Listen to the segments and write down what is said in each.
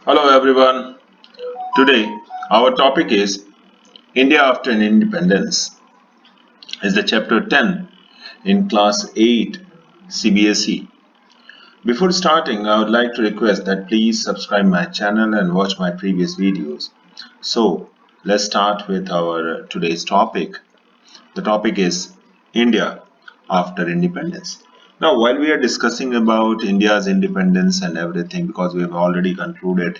Hello everyone. Today our topic is India after independence. Is the chapter 10 in class 8 CBSE. Before starting, I would like to request that please subscribe my channel and watch my previous videos. So, let's start with our today's topic. The topic is India after independence. Now, while we are discussing about India's independence and everything, because we have already concluded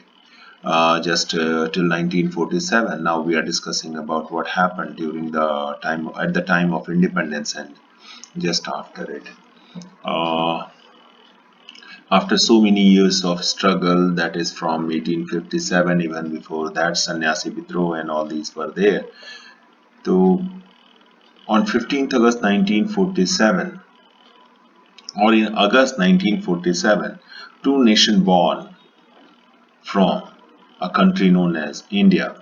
just till 1947. Now we are discussing about what happened during the time at the time of independence and just after it. Uh, After so many years of struggle, that is from 1857, even before that, Sannyasi Bidroh and all these were there. So on 15th August 1947, or in August 1947, two nations born from a country known as India.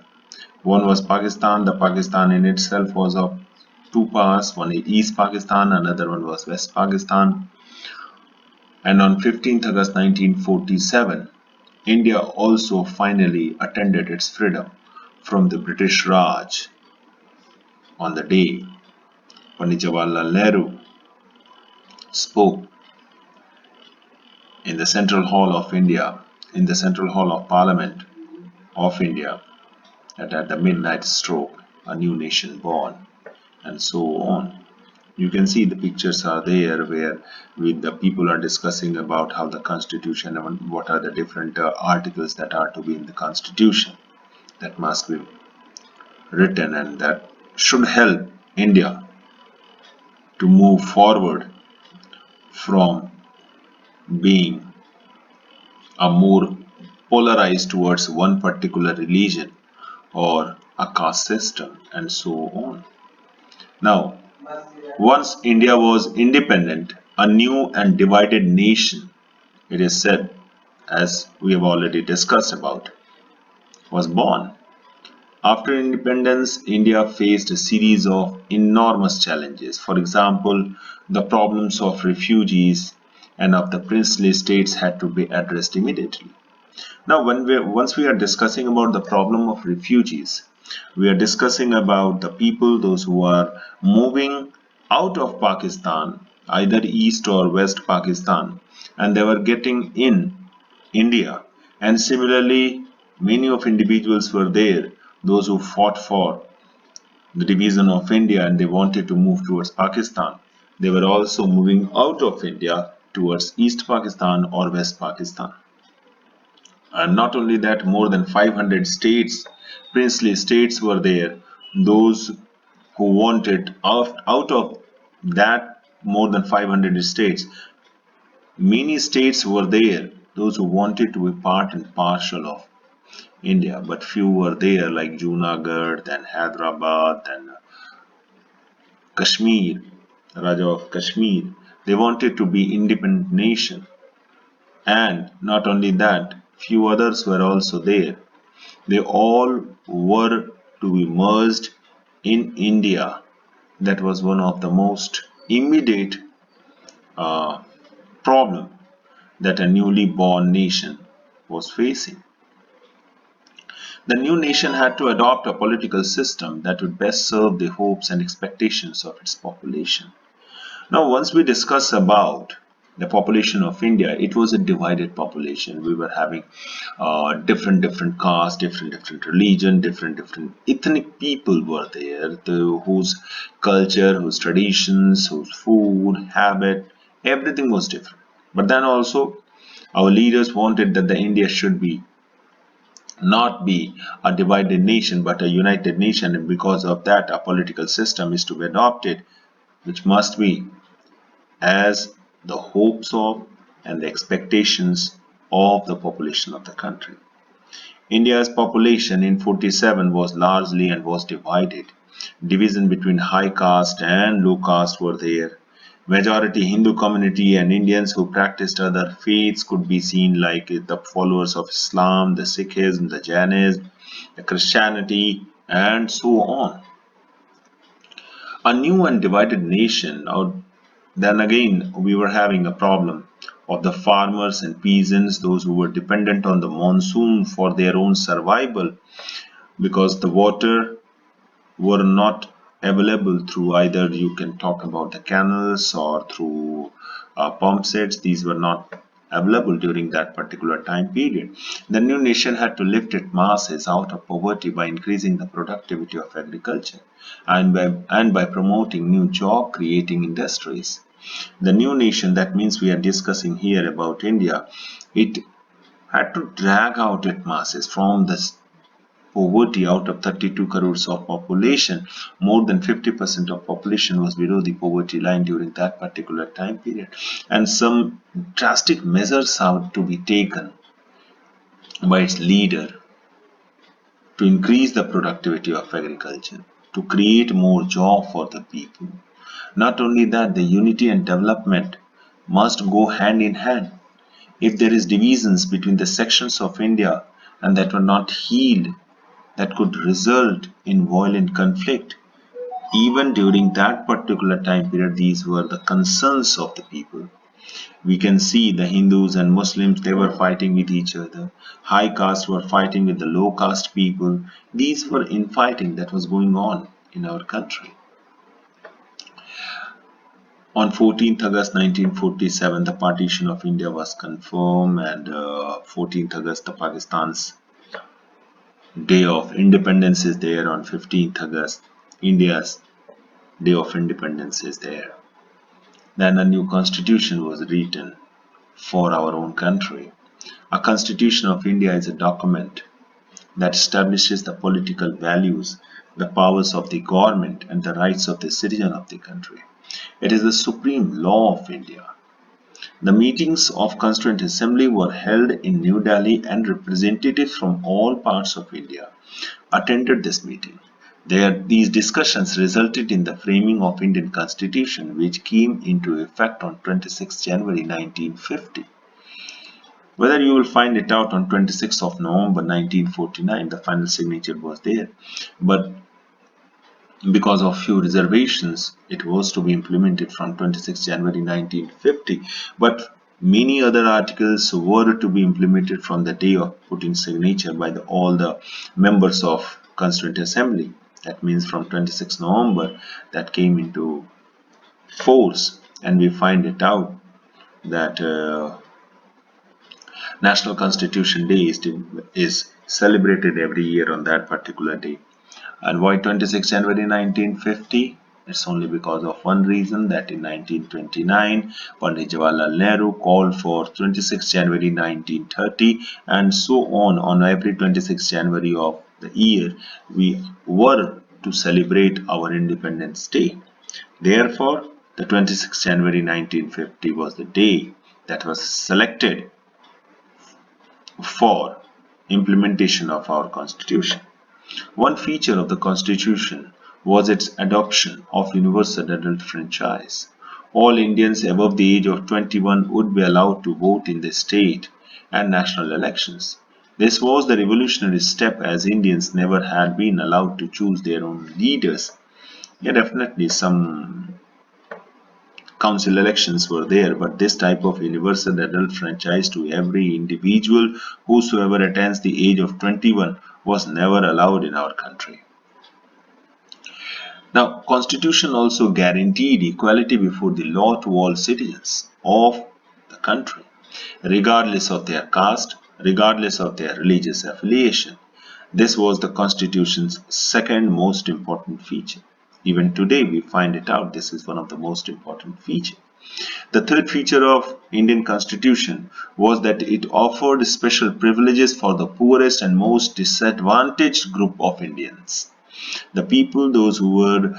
One was Pakistan. The Pakistan in itself was of two parts. One is East Pakistan, another one was West Pakistan. And on 15th August 1947, India also finally attained its freedom from the British Raj on the day Pandit Jawaharlal Nehru spoke in the Central Hall of India, in the Central Hall of Parliament of India, that at the midnight stroke, a new nation born, and so on. You can see the pictures are there where with the people are discussing about how the constitution and what are the different articles that are to be in the constitution that must be written and that should help India to move forward from being a more polarized towards one particular religion or a caste system and so on. Now, once India was independent, a new and divided nation, it is said, as we have already discussed about, was born. After independence, India faced a series of enormous challenges. For example, the problems of refugees and of the princely states had to be addressed immediately. Now, once we are discussing about the problem of refugees, we are discussing about the people, those who are moving out of Pakistan, either East or West Pakistan, and they were getting in India. And similarly, many of individuals were there, those who fought for the division of India and they wanted to move towards Pakistan. They were also moving out of India towards East Pakistan or West Pakistan. And not only that, more than 500 states, princely states were there. Those who wanted out of that more than 500 states, many states were there. Those who wanted to be part and parcel of India, but few were there, like Junagadh and Hyderabad and Kashmir, Raja of Kashmir. They wanted to be independent nation, and not only that, few others were also there. They all were to be merged in India. That was one of the most immediate uh, problem that a newly born nation was facing. The new nation had to adopt a political system that would best serve the hopes and expectations of its population. Now, once we discuss about the population of India, it was a divided population. We were having different castes, different religion, different ethnic people were there, whose culture, whose traditions, whose food, habit, everything was different. But then also, our leaders wanted that the India should be not be a divided nation but a united nation, and because of that, a political system is to be adopted, which must be as the hopes of and the expectations of the population of the country. India's population in 47 was largely and was divided. Division between high caste and low caste were there. Majority Hindu community and Indians who practiced other faiths could be seen, like the followers of Islam, the Sikhism, the Jainism, the Christianity, and so on. A new and divided nation, or then again we were having a problem. of the farmers and peasants, those who were dependent on the monsoon for their own survival, because the water were not available through, either you can talk about the canals or through pump sets. These were not available during that particular time period. The new nation had to lift its masses out of poverty by increasing the productivity of agriculture and by promoting new job creating industries. The new nation, that means we are discussing here about India, it had to drag out its masses from the poverty. Out of 32 crores of population, more than 50% of population was below the poverty line during that particular time period. And some drastic measures have to be taken by its leader to increase the productivity of agriculture, to create more job for the people. Not only that, the unity and development must go hand in hand. If there is divisions between the sections of India and that were not healed, that could result in violent conflict. Even during that particular time period, these were the concerns of the people. We can see the Hindus and Muslims, they were fighting with each other. High caste were fighting with the low caste people. These were infighting that was going on in our country. On 14th August 1947, the partition of India was confirmed, and 14th August, the Pakistan's Day of Independence is there. On 15th August, India's Day of Independence is there. Then a new constitution was written for our own country. A constitution of India is a document that establishes the political values, the powers of the government, and the rights of the citizen of the country. It is the supreme law of India. The meetings of Constituent Assembly were held in New Delhi, and representatives from all parts of India attended this meeting. These discussions resulted in the framing of Indian Constitution, which came into effect on 26 January 1950. Whether you will find it out on 26th of November 1949, the final signature was there. But because of few reservations, it was to be implemented from 26 January 1950. But many other articles were to be implemented from the day of putting signature by all the members of Constituent Assembly. That means from 26 November that came into force, and we find it out that National Constitution Day is celebrated every year on that particular day. And why 26 January 1950? It's only because of one reason, that in 1929, Pandit Jawaharlal Nehru called for 26 January 1930, and so on every 26 January of the year, we were to celebrate our Independence Day. Therefore, the 26 January 1950 was the day that was selected for implementation of our Constitution. One feature of the Constitution was its adoption of universal adult franchise. All Indians above the age of 21 would be allowed to vote in the state and national elections. This was the revolutionary step, as Indians never had been allowed to choose their own leaders. Yeah, definitely some council elections were there, but this type of universal adult franchise to every individual whosoever attains the age of 21 was never allowed in our country. Now, Constitution also guaranteed equality before the law to all citizens of the country, regardless of their caste, regardless of their religious affiliation. This was the Constitution's second most important feature. Even today, we find it out. This is one of the most important features. The third feature of Indian Constitution was that it offered special privileges for the poorest and most disadvantaged group of Indians. The people, those who were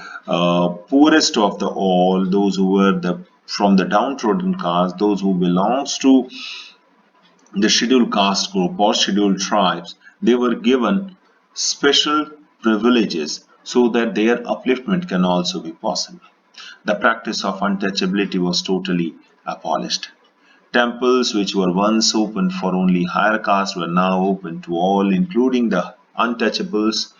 poorest of the all, those who were from the downtrodden caste, those who belongs to the scheduled caste group or scheduled tribes, they were given special privileges so that their upliftment can also be possible. The practice of untouchability was totally abolished. Temples which were once open for only higher caste were now open to all, including the untouchables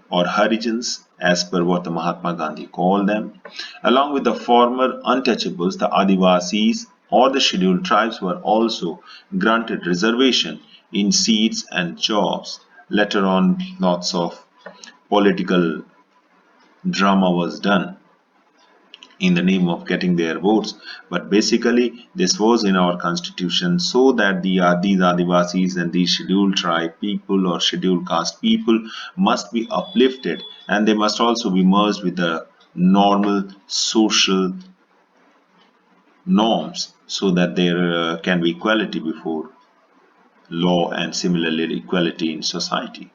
or Harijans, as per what the Mahatma Gandhi called them. Along with the former untouchables, the Adivasis or the scheduled tribes were also granted reservation in seats and jobs. Later on, lots of political drama was done in the name of getting their votes. But basically, this was in our constitution so that these Adivasis and these scheduled tribe people or scheduled caste people must be uplifted, and they must also be merged with the normal social norms so that there can be equality before law and similarly equality in society.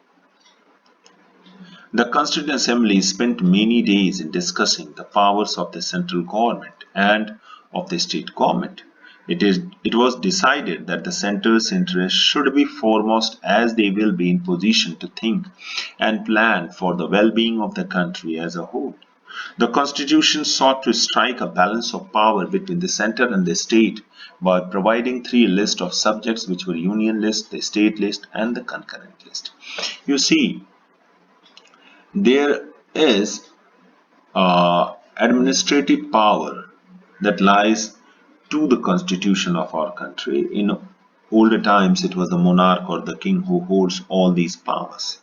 The Constituent Assembly spent many days in discussing the powers of the central government and of the state government. It was decided that the center's interests should be foremost as they will be in position to think and plan for the well-being of the country as a whole. The Constitution sought to strike a balance of power between the center and the state by providing three lists of subjects which were Union list, the state list, and the concurrent list. You see, there is administrative power that lies to the constitution of our country. In older times, it was the monarch or the king who holds all these powers.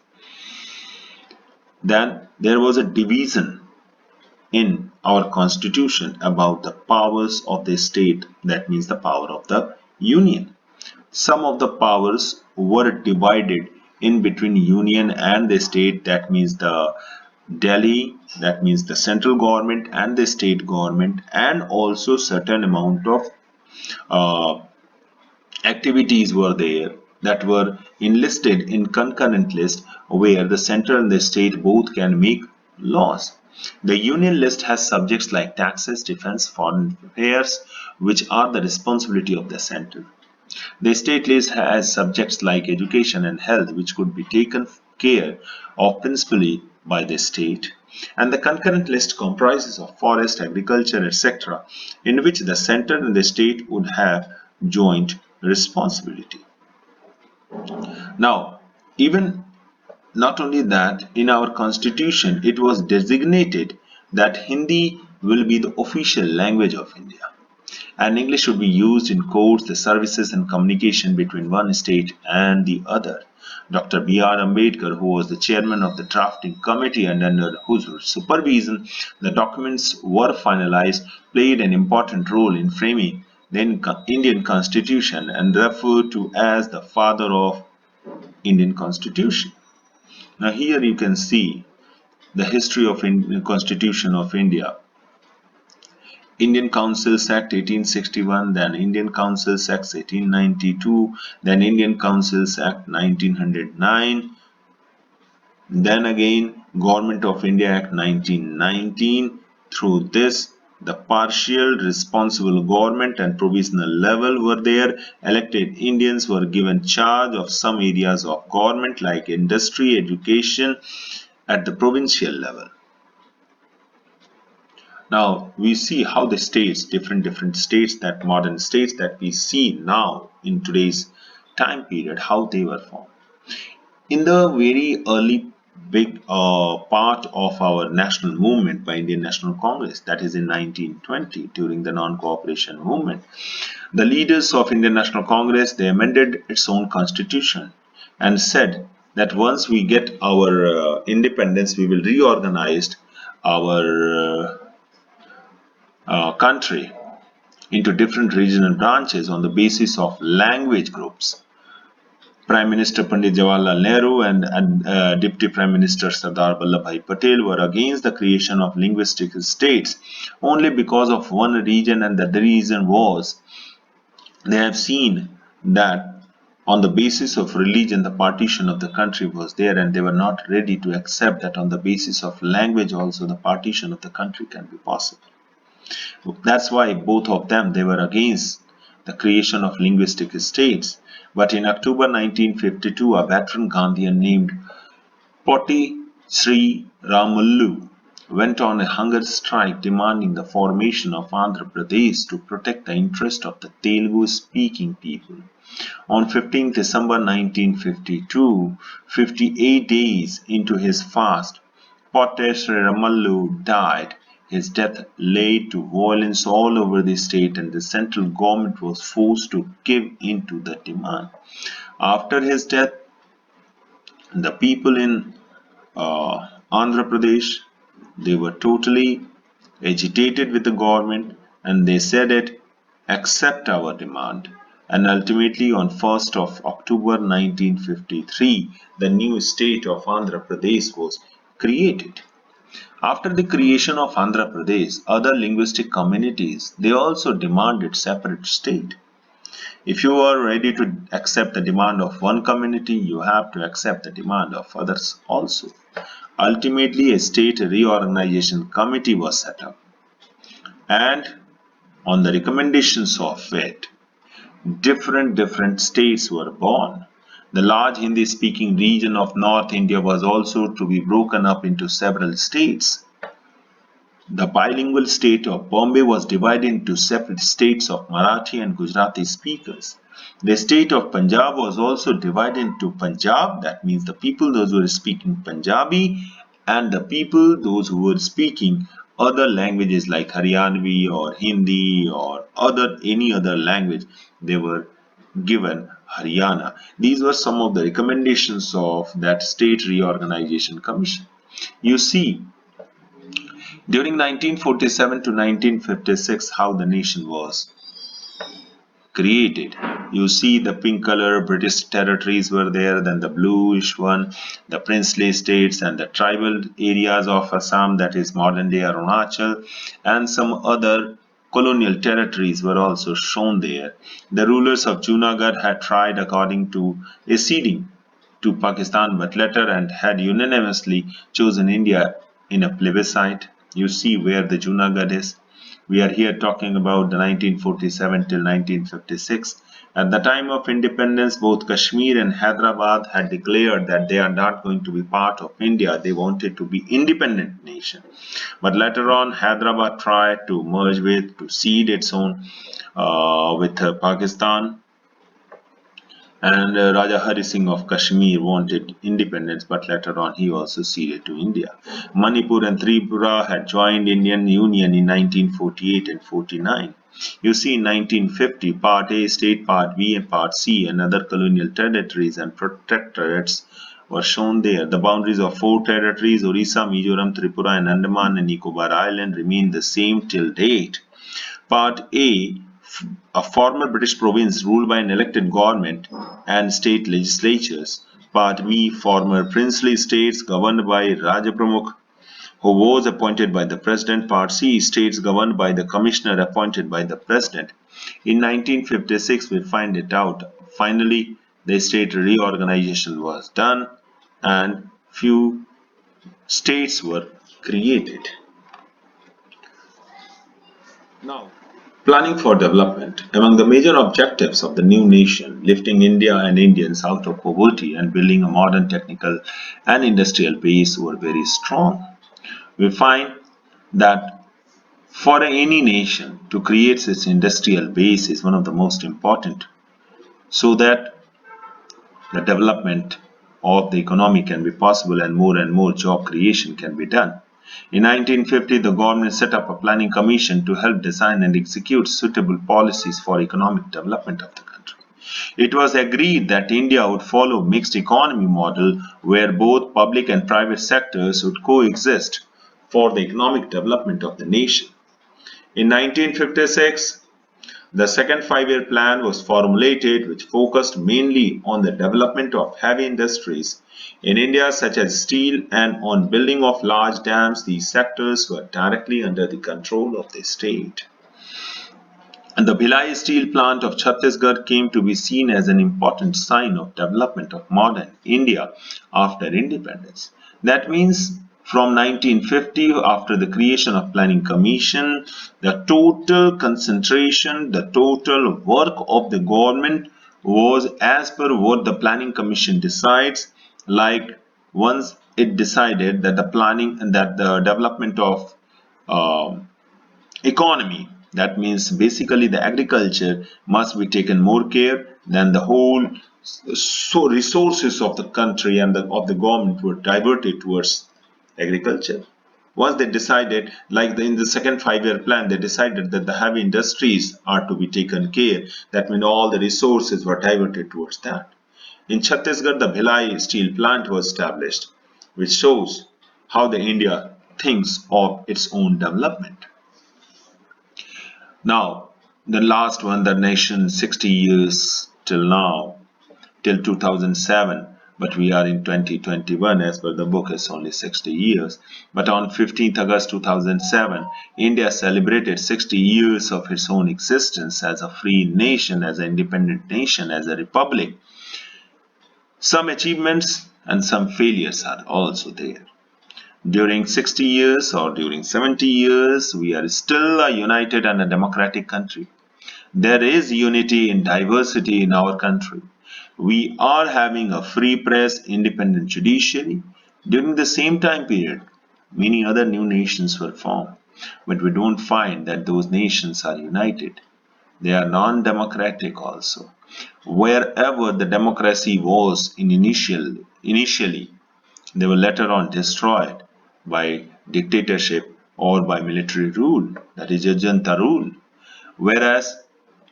Then there was a division in our constitution about the powers of the state, that means the power of the union. Some of the powers were divided in between union and the state, that means the Delhi, that means the central government and the state government, and also certain amount of uh, activities were there that were enlisted in concurrent list where the center and the state both can make laws. The union list has subjects like taxes, defense, foreign affairs, which are the responsibility of the center. The state list has subjects like education and health, which could be taken care of principally by the state. And the concurrent list comprises of forest, agriculture, etc., in which the center and the state would have joint responsibility. Now, even not only that, in our constitution, it was designated that Hindi will be the official language of India and English should be used in courts, the services and communication between one state and the other. Dr. B.R. Ambedkar, who was the chairman of the drafting committee and under whose supervision the documents were finalized, played an important role in framing the Indian Constitution and referred to as the father of Indian Constitution. Now here you can see the history of Indian Constitution of India. Indian Councils Act 1861, then Indian Councils Act 1892, then Indian Councils Act 1909, then again Government of India Act 1919. Through this, the partial responsible government and provisional level were there. Elected Indians were given charge of some areas of government like industry, education at the provincial level. Now we see how the states, different states, that modern states that we see now in today's time period, how they were formed. In the very early big part of our national movement by Indian National Congress, that is in 1920 during the non-cooperation movement, the leaders of Indian National Congress, they amended its own constitution and said that once we get our independence, we will reorganize our country into different regional branches on the basis of language groups. Prime Minister Pandit Jawaharlal Nehru and Deputy Prime Minister Sardar Vallabhbhai Patel were against the creation of linguistic states only because of one reason, and that the reason was they have seen that on the basis of religion the partition of the country was there, and they were not ready to accept that on the basis of language also the partition of the country can be possible. That's why both of them, they were against the creation of linguistic states. But in October 1952, a veteran Gandhian named Potti Sri Ramallu went on a hunger strike demanding the formation of Andhra Pradesh to protect the interest of the Telugu-speaking people. On 15 December 1952, 58 days into his fast, Potti Sri Ramallu died. his death led to violence all over the state, and the central government was forced to give in to the demand. After his death, the people in Andhra Pradesh, they were totally agitated with the government, and they said it, accept our demand. And ultimately on 1st of October 1953, the new state of Andhra Pradesh was created. After the creation of Andhra Pradesh, other linguistic communities, they also demanded separate state. If you are ready to accept the demand of one community, you have to accept the demand of others also. Ultimately, a state reorganization committee was set up, and on the recommendations of it, different states were born. The large Hindi speaking region of North India was also to be broken up into several states. The bilingual state of Bombay was divided into separate states of Marathi and Gujarati speakers. The state of Punjab was also divided into Punjab, that means the people those who were speaking Punjabi, and the people those who were speaking other languages like Haryanvi or Hindi or any other language, they were given Haryana. These were some of the recommendations of that state reorganization commission. You see, during 1947 to 1956, how the nation was created. You see the pink color British territories were there, then the bluish one, the princely states and the tribal areas of Assam, that is modern day Arunachal, and some other colonial territories were also shown there. The rulers of Junagadh had tried according to acceding to Pakistan, but later and had unanimously chosen India in a plebiscite. You see where the Junagadh is. We are here talking about the 1947 till 1956. At the time of independence, both Kashmir and Hyderabad had declared that they are not going to be part of India. They wanted to be independent nation. But later on, Hyderabad tried to merge to cede its own with Pakistan, and Raja Hari Singh of Kashmir wanted independence, but later on he also ceded to India. Manipur and Tripura had joined Indian Union in 1948 and 49. You see, in 1950, Part A state, Part B, and Part C, and other colonial territories and protectorates were shown there. The boundaries of four territories, Orissa, Mizoram, Tripura, and Andaman and Nicobar Island, remain the same till date. Part A former British province ruled by an elected government and state legislatures. Part B, former princely states governed by Raja Pramukh, who was appointed by the president. Part C, states governed by the commissioner appointed by the president. In 1956, we find it out. Finally, the state reorganization was done and few states were created. Now, planning for development. Among the major objectives of the new nation, lifting India and Indians out of poverty and building a modern technical and industrial base were very strong. We find that for any nation to create its industrial base is one of the most important, so that the development of the economy can be possible and more job creation can be done. In 1950, the government set up a planning commission to help design and execute suitable policies for economic development of the country. It was agreed that India would follow a mixed economy model where both public and private sectors would coexist for the economic development of the nation. In 1956, the second five-year plan was formulated, which focused mainly on the development of heavy industries in India, such as steel, and on building of large dams. These sectors were directly under the control of the state. And the Bhilai steel plant of Chhattisgarh came to be seen as an important sign of development of modern India after independence. That means from 1950, after the creation of Planning Commission, the total concentration, the total work of the government was as per what the Planning Commission decides. Like once it decided that the planning and that the development of um economy, that means basically the agriculture must be taken more care than the whole, so resources of the country and of the government were diverted towards agriculture. was they decided, like in the second 5-year plan, they decided that the heavy industries are to be taken care. That means all the resources were diverted towards that. In Chhattisgarh, the Bhilai steel plant was established, which shows how the India thinks of its own development. Now, the last one, the nation 60 years till now, till 2007, but we are in 2021. As per the book, it's only 60 years. But on 15th August 2007, India celebrated 60 years of its own existence as a free nation, as an independent nation, as a republic. Some achievements and some failures are also there. During 60 years or during 70 years, we are still a united and a democratic country. There is unity in diversity in our country. We are having a free press, independent judiciary. During the same time period, many other new nations were formed, but we don't find that those nations are united. They are non-democratic also. Wherever the democracy was initially, they were later on destroyed by dictatorship or by military rule, that is a junta rule. Whereas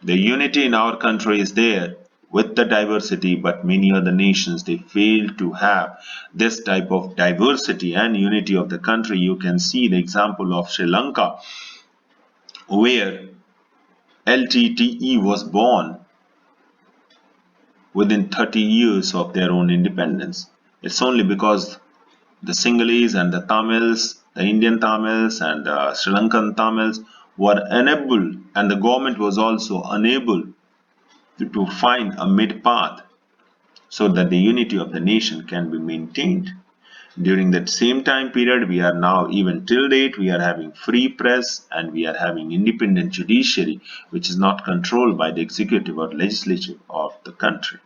the unity in our country is there with the diversity, but many other nations, they fail to have this type of diversity and unity of the country. You can see the example of Sri Lanka, where LTTE was born within 30 years of their own independence. It's only because the Sinhalese and the Tamils, the Indian Tamils and the Sri Lankan Tamils were unable, and the government was also unable to find a mid path so that the unity of the nation can be maintained. During that same time period, we are now, even till date, we are having free press and we are having independent judiciary, which is not controlled by the executive or legislature of the country.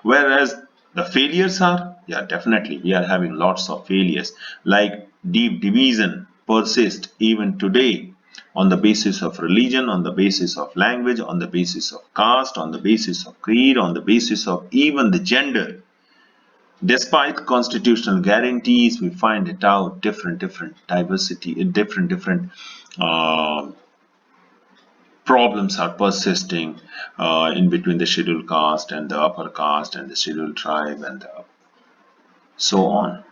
Whereas the failures are, yeah, definitely, we are having lots of failures, like deep division persists even today on the basis of religion, on the basis of language, on the basis of caste, on the basis of creed, on the basis of even the gender. Despite constitutional guarantees, we find it out different diversity, different uh, problems are persisting in between the scheduled caste and the upper caste and the scheduled tribe and so on.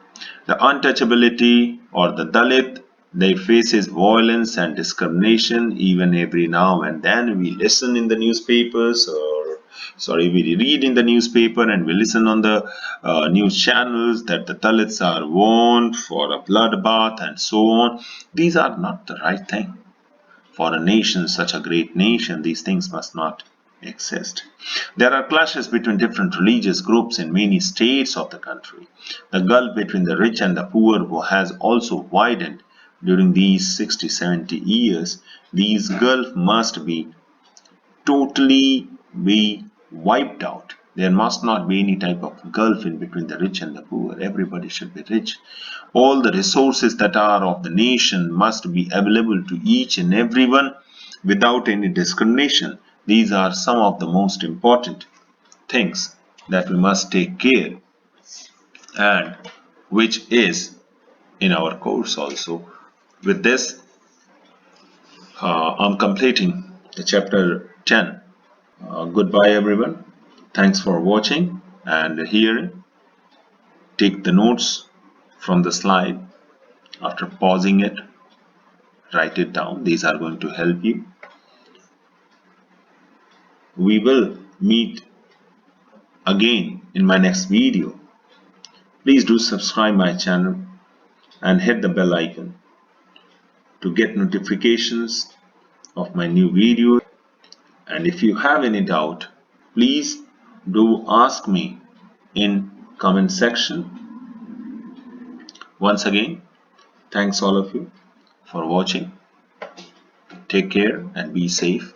The untouchability or the Dalit, they faces violence and discrimination even every now and then. We listen in the newspapers, or sorry, we read in the newspaper and we listen on the news channels that the Dalits are warned for a bloodbath and so on. These are not the right thing. For a nation, such a great nation, these things must not exist. There are clashes between different religious groups in many states of the country. The gulf between the rich and the poor has also widened during these 60-70 years. These gulf must be totally be wiped out. There must not be any type of gulf in between the rich and the poor. Everybody should be rich. All the resources that are of the nation must be available to each and everyone without any discrimination. These are some of the most important things that we must take care, and which is in our course also. With this, I'm completing the chapter 10. Goodbye, everyone. Thanks for watching and hearing. Take the notes from the slide. After pausing it, write it down. These are going to help you. We will meet again in my next video. Please do subscribe my channel and hit the bell icon to get notifications of my new video. And if you have any doubt, please do ask me in comment section. Once again, thanks all of you for watching. Take care and be safe.